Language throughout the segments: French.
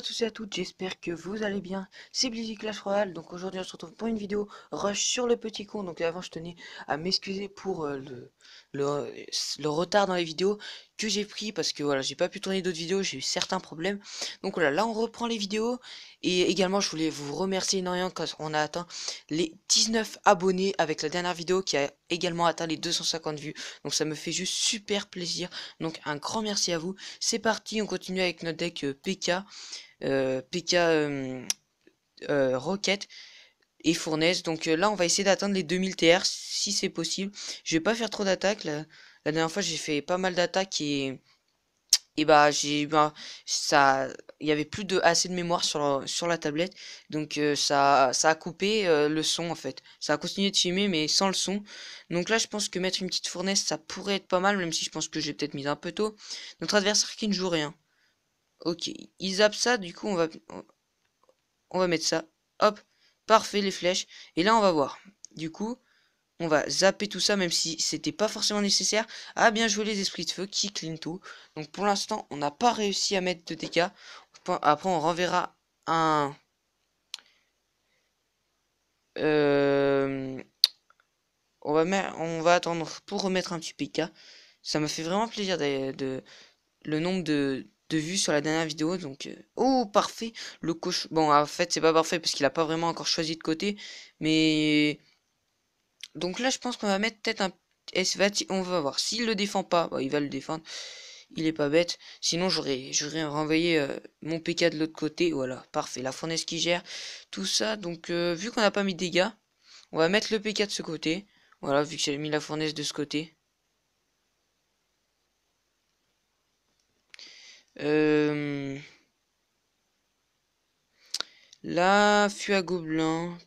à tous et à toutes, j'espère que vous allez bien. C'est Blizzy Clash Royale, donc aujourd'hui on se retrouve pour une vidéo rush sur le petit con. Donc avant je tenais à m'excuser pour le, le retard dans les vidéos que j'ai pris parce que voilà, j'ai pas pu tourner d'autres vidéos, j'ai eu certains problèmes. Donc voilà, là on reprend les vidéos et également je voulais vous remercier énormément quand on a atteint les 19 abonnés avec la dernière vidéo qui a également atteint les 250 vues. Donc ça me fait juste super plaisir. Donc un grand merci à vous. C'est parti, on continue avec notre deck PK, PK Rocket et Fournaise. Donc là, on va essayer d'atteindre les 2000 TR si c'est possible. Je vais pas faire trop d'attaques. La dernière fois, j'ai fait pas mal d'attaques et bah ça, il y avait plus de assez de mémoire sur la tablette, donc ça a coupé le son en fait. Ça a continué de filmer mais sans le son. Donc là, je pense que mettre une petite fournaise, ça pourrait être pas mal, même si je pense que j'ai peut-être mis un peu tôt. Notre adversaire qui ne joue rien. Ok, il zappe ça, du coup on va mettre ça. Hop, parfait les flèches. Et là on va voir. Du coup, on va zapper tout ça même si c'était pas forcément nécessaire. Ah bien joué les esprits de feu qui clean tout. Donc pour l'instant on n'a pas réussi à mettre de dégâts. Après on renverra un... Euh, on va attendre pour remettre un petit PK. Ça me fait vraiment plaisir le nombre de vues sur la dernière vidéo. Donc, oh, parfait. Le coach. Bon, en fait, c'est pas parfait parce qu'il a pas vraiment encore choisi de côté. Mais. Donc là, je pense qu'on va mettre peut-être un. On va voir. S'il le défend pas, bah, il va le défendre. Il est pas bête. Sinon, j'aurais renvoyé mon PK de l'autre côté. Voilà, parfait. La fournaise qui gère tout ça. Donc, vu qu'on n'a pas mis de dégâts, on va mettre le PK de ce côté. Voilà, vu que j'ai mis la fournaise de ce côté. Euh. Là, fût à gobelin,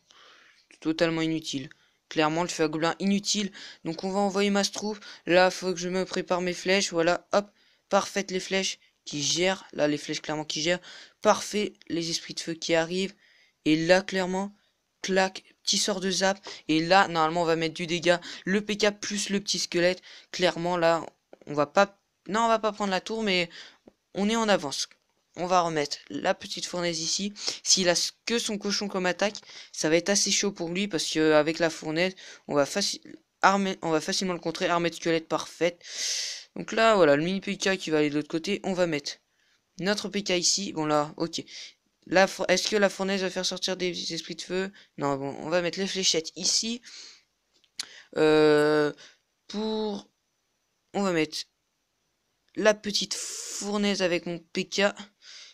totalement inutile. Clairement, le feu à gobelin inutile. Donc on va envoyer ma troupe. Là, faut que je me prépare mes flèches. Voilà, hop, parfaites les flèches qui gèrent. Là, les flèches clairement qui gèrent. Parfait, les esprits de feu qui arrivent. Et là, clairement, clac, petit sort de zap. Et là, normalement, on va mettre du dégât. Le PK plus le petit squelette. Clairement, là, on va pas... Non, on va pas prendre la tour, mais on est en avance. On va remettre la petite fournaise ici. S'il a que son cochon comme attaque, ça va être assez chaud pour lui parce que avec la fournaise, on va facilement le contrer. Armée de squelette parfaite. Donc là, voilà, le mini PK qui va aller de l'autre côté. On va mettre notre PK ici. Bon là, ok. Est-ce que la fournaise va faire sortir des esprits de feu? Non, bon, on va mettre les fléchettes ici. Euh, pour... On va mettre la petite fournaise avec mon PK.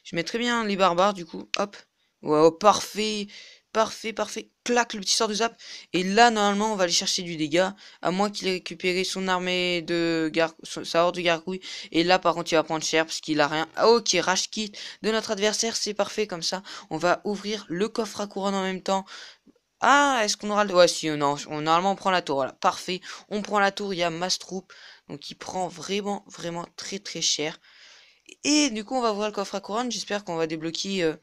Je mets très bien les barbares du coup. Hop. Wow, parfait. Parfait, parfait. Clac, le petit sort de zap. Et là, normalement, on va aller chercher du dégât. À moins qu'il ait récupéré son armée sa horde de gargouilles. Et là, par contre, il va prendre cher parce qu'il a rien. Ah, ok, rage kit de notre adversaire. C'est parfait comme ça. On va ouvrir le coffre à couronne en même temps. Ah, est-ce qu'on aura le... Ouais, si, non. Normalement, on prend la tour. Voilà, parfait. On prend la tour. Il y a Mastroop. Donc, il prend vraiment, vraiment très, très cher. Et du coup, on va voir le coffre à couronne. J'espère qu'on va débloquer...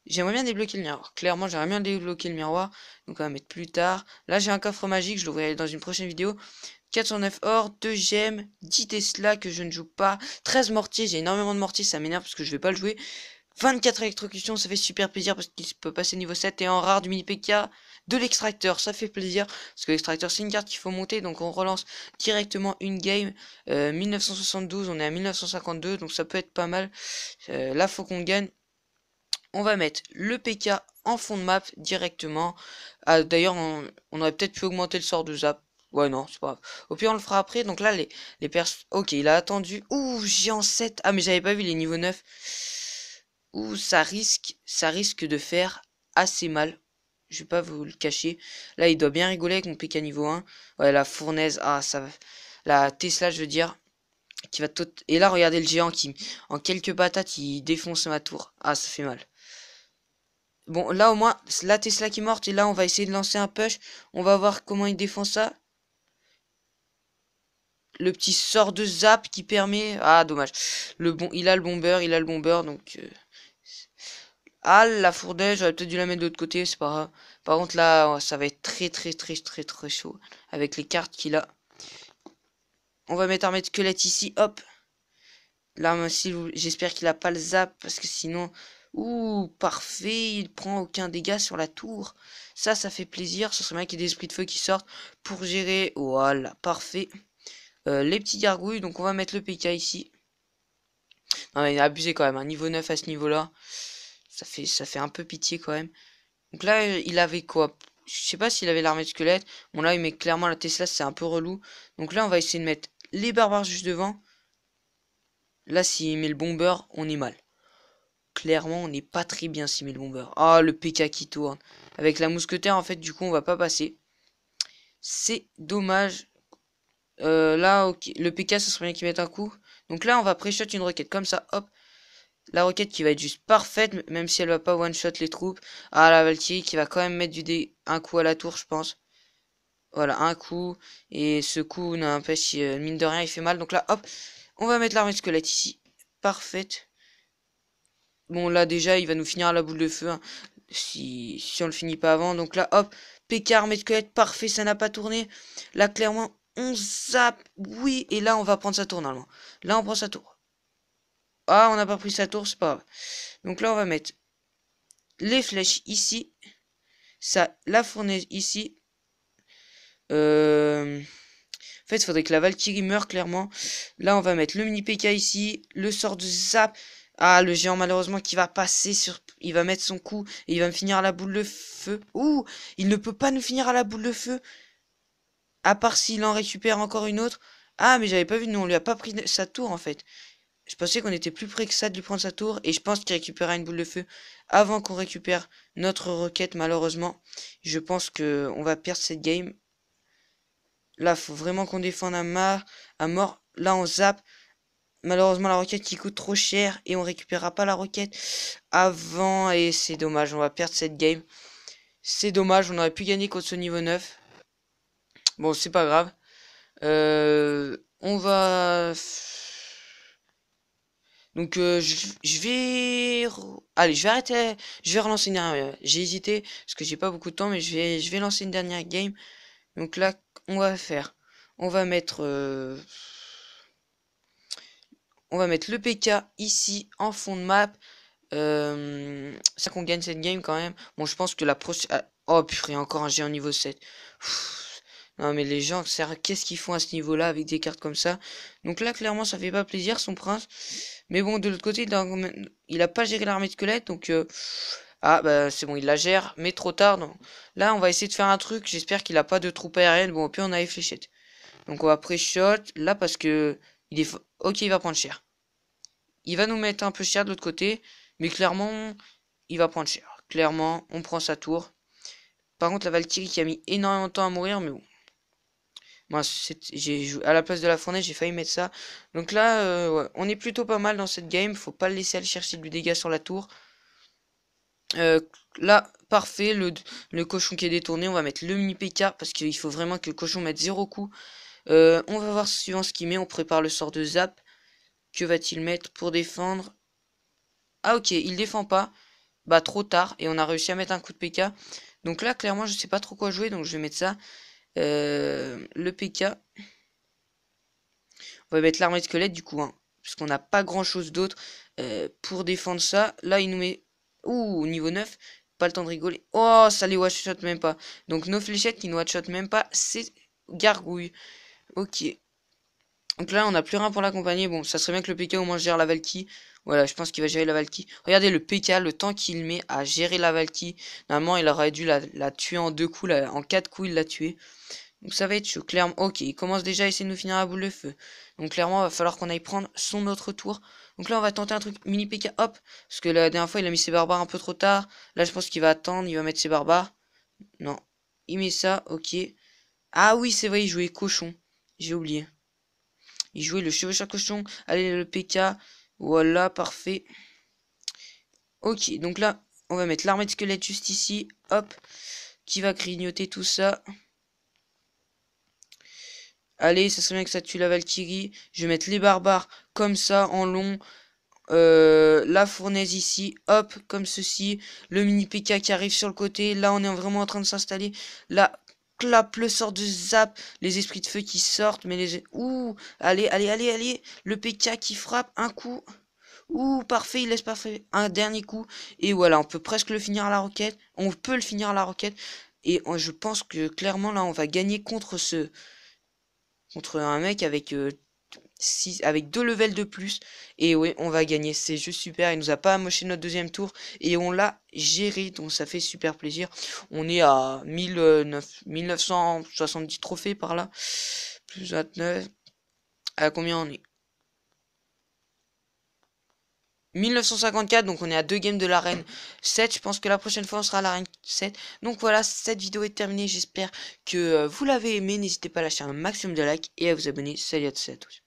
J'aimerais bien débloquer le miroir. Clairement, j'aimerais bien débloquer le miroir. Donc, on va mettre plus tard. Là, j'ai un coffre magique. Je l'ouvrirai dans une prochaine vidéo. 409 or, 2 gemmes, 10 Tesla que je ne joue pas. 13 mortiers. J'ai énormément de mortiers. Ça m'énerve parce que je vais pas le jouer. 24 électrocutions. Ça fait super plaisir parce qu'il peut passer niveau 7. Et en rare du mini PK. De l'extracteur. Ça fait plaisir. Parce que l'extracteur, c'est une carte qu'il faut monter. Donc, on relance directement une game. 1972. On est à 1952. Donc, ça peut être pas mal. Là, faut qu'on gagne. On va mettre le PK en fond de map directement. Ah, d'ailleurs, on aurait peut-être pu augmenter le sort de zap. Ouais, non, c'est pas grave. Au pire, on le fera après. Donc là, les persos... Ok, il a attendu. Ouh, géant 7. Ah, mais j'avais pas vu les niveaux 9. Ouh, ça risque de faire assez mal. Je vais pas vous le cacher. Là, il doit bien rigoler avec mon PK niveau 1. Ouais, la fournaise. Ah, ça va. La Tesla, je veux dire. Qui va tout... Et là, regardez le géant qui, en quelques patates, il défonce ma tour. Ah, ça fait mal. Bon, là au moins, la Tesla qui est morte. Et là, on va essayer de lancer un push. On va voir comment il défend ça. Le petit sort de zap qui permet... Ah, dommage. Il a le bomber, donc... Ah, la fournaise, j'aurais peut-être dû la mettre de l'autre côté, c'est pas grave. Par contre, là, ça va être très, très, très, très, très chaud. Avec les cartes qu'il a. On va mettre armée de squelette ici, hop. Là, j'espère qu'il a pas le zap, parce que sinon... Ouh, parfait, il prend aucun dégât sur la tour. Ça fait plaisir. Ce serait bien qu'il y ait des esprits de feu qui sortent pour gérer. Voilà, parfait. Les petits gargouilles, donc on va mettre le PK ici. Non, mais il a abusé quand même, un niveau 9 à ce niveau-là. Ça fait un peu pitié quand même. Donc là, il avait quoi? Je sais pas s'il avait l'armée de squelette. Bon, là, il met clairement la Tesla, c'est un peu relou. Donc là, on va essayer de mettre les barbares juste devant. Là, s'il met le bomber, on est mal. Clairement, on n'est pas très bien s'il met le bomber. Ah, le PK qui tourne. Avec la mousquetaire, en fait, du coup, on va pas passer. C'est dommage. Là, ok. Le PK, ça serait bien qu'il mette un coup. Donc là, on va pré-shot une roquette comme ça. Hop. La roquette qui va être juste parfaite, même si elle va pas one-shot les troupes. Ah, la Valkyrie qui va quand même mettre un coup à la tour, je pense. Voilà, un coup. Et ce coup n'empêche, mine de rien, il fait mal. Donc là, hop, on va mettre l'armée de squelette ici. Parfaite. Bon, là, déjà, il va nous finir à la boule de feu, hein, si on le finit pas avant. Donc là, hop, PK, armée de squelette, parfait, ça n'a pas tourné. Là, clairement, on zappe. Oui, et là, on va prendre sa tour, normalement. Là, on prend sa tour. Ah, on n'a pas pris sa tour, c'est pas grave. Donc là, on va mettre les flèches ici. Ça, la fournaise ici. En fait, il faudrait que la Valkyrie meure clairement. Là, on va mettre le mini PK ici. Le sort de zap. Ah, le géant, malheureusement, qui va passer sur... Il va mettre son coup et il va me finir à la boule de feu. Ouh, il ne peut pas nous finir à la boule de feu. À part s'il en récupère encore une autre. Ah, mais j'avais pas vu, nous, on lui a pas pris sa tour, en fait. Je pensais qu'on était plus près que ça de lui prendre sa tour. Et je pense qu'il récupérera une boule de feu avant qu'on récupère notre roquette, malheureusement. Je pense que on va perdre cette game. Là, faut vraiment qu'on défende à mort. Là, on zappe. Malheureusement, la roquette qui coûte trop cher. Et on récupérera pas la roquette avant. Et c'est dommage, on va perdre cette game. C'est dommage, on aurait pu gagner contre ce niveau 9. Bon, c'est pas grave. On va... Donc je vais allez, je vais arrêter, je vais relancer une dernière. J'ai hésité parce que j'ai pas beaucoup de temps, mais je vais lancer une dernière game. Donc là, on va faire, on va mettre le PK ici en fond de map. Ça qu'on gagne cette game quand même. Bon, je pense que la prochaine... Oh purée, encore un géant niveau 7. Non mais les gens, qu'est-ce qu'ils font à ce niveau-là avec des cartes comme ça? Donc là, clairement, ça fait pas plaisir, son prince. Mais bon, de l'autre côté, il a pas géré l'armée de squelettes, donc... Ah, bah c'est bon, il la gère, mais trop tard. Donc. Là, on va essayer de faire un truc. J'espère qu'il a pas de troupes aériennes. Bon, au pire, on a les fléchettes. Donc on va pré-shot. Là, parce que... Ok, il va prendre cher. Il va nous mettre un peu cher de l'autre côté. Mais clairement, il va prendre cher. Clairement, on prend sa tour. Par contre, la Valkyrie qui a mis énormément de temps à mourir, mais bon. Moi, à la place de la fournaise, j'ai failli mettre ça. Donc là, ouais, on est plutôt pas mal dans cette game. Faut pas le laisser aller chercher du dégât sur la tour. Là, parfait. Le cochon qui est détourné, on va mettre le mini PK parce qu'il faut vraiment que le cochon mette 0 coup. On va voir suivant ce qu'il met. On prépare le sort de zap. Que va-t-il mettre pour défendre? Ah ok, il défend pas. Bah trop tard. Et on a réussi à mettre un coup de PK. Donc là, clairement, je sais pas trop quoi jouer. Donc je vais mettre ça. Le PK. On va mettre l'armée de squelette du coup. Hein, parce qu'on n'a pas grand chose d'autre pour défendre ça. Là, il nous met... Ouh, niveau 9. Pas le temps de rigoler. Oh, ça les one-shot même pas. Donc nos fléchettes qui nous one-shot même pas. C'est gargouille. Ok. Donc là, on n'a plus rien pour l'accompagner. Bon, ça serait bien que le PK au moins gère la Valkyrie. Voilà, je pense qu'il va gérer la Valkyrie. Regardez le PK, le temps qu'il met à gérer la Valkyrie. Normalement, il aurait dû la tuer en 2 coups. En 4 coups, il l'a tué. Donc ça va être chaud. Clairement, ok, il commence déjà à essayer de nous finir la boule de feu. Donc clairement, il va falloir qu'on aille prendre son autre tour. Donc là, on va tenter un truc mini PK, hop. Parce que la dernière fois, il a mis ses barbares un peu trop tard. Là, je pense qu'il va attendre, il va mettre ses barbares. Non, il met ça, ok. Ah oui, c'est vrai, il jouait cochon. J'ai oublié. Il jouait le chevaucheur cochon. Allez, le PK. Voilà, parfait. Ok, donc là, on va mettre l'armée de squelette juste ici. Hop. Qui va grignoter tout ça. Allez, ça serait bien que ça tue la Valkyrie. Je vais mettre les barbares comme ça, en long. La fournaise ici, hop, comme ceci. Le mini PK qui arrive sur le côté. Là, on est vraiment en train de s'installer. Là, clap, le sort de zap, les esprits de feu qui sortent, mais les... Ouh, allez, allez, allez, allez, le PK qui frappe, un coup. Ouh, parfait, il laisse parfait. Un dernier coup. Et voilà, on peut presque le finir à la roquette. On peut le finir à la roquette. Et je pense que clairement, là, on va gagner contre un mec avec, avec 2 levels de plus. Et oui, on va gagner. C'est juste super. Il nous a pas amoché notre deuxième tour. Et on l'a géré. Donc ça fait super plaisir. On est à 1970 trophées par là. Plus 29. À combien on est? 1954, donc on est à 2 games de l'arène 7. Je pense que la prochaine fois on sera à l'arène 7. Donc voilà, cette vidéo est terminée. J'espère que vous l'avez aimé. N'hésitez pas à lâcher un maximum de likes et à vous abonner. Salut à tous et à tous.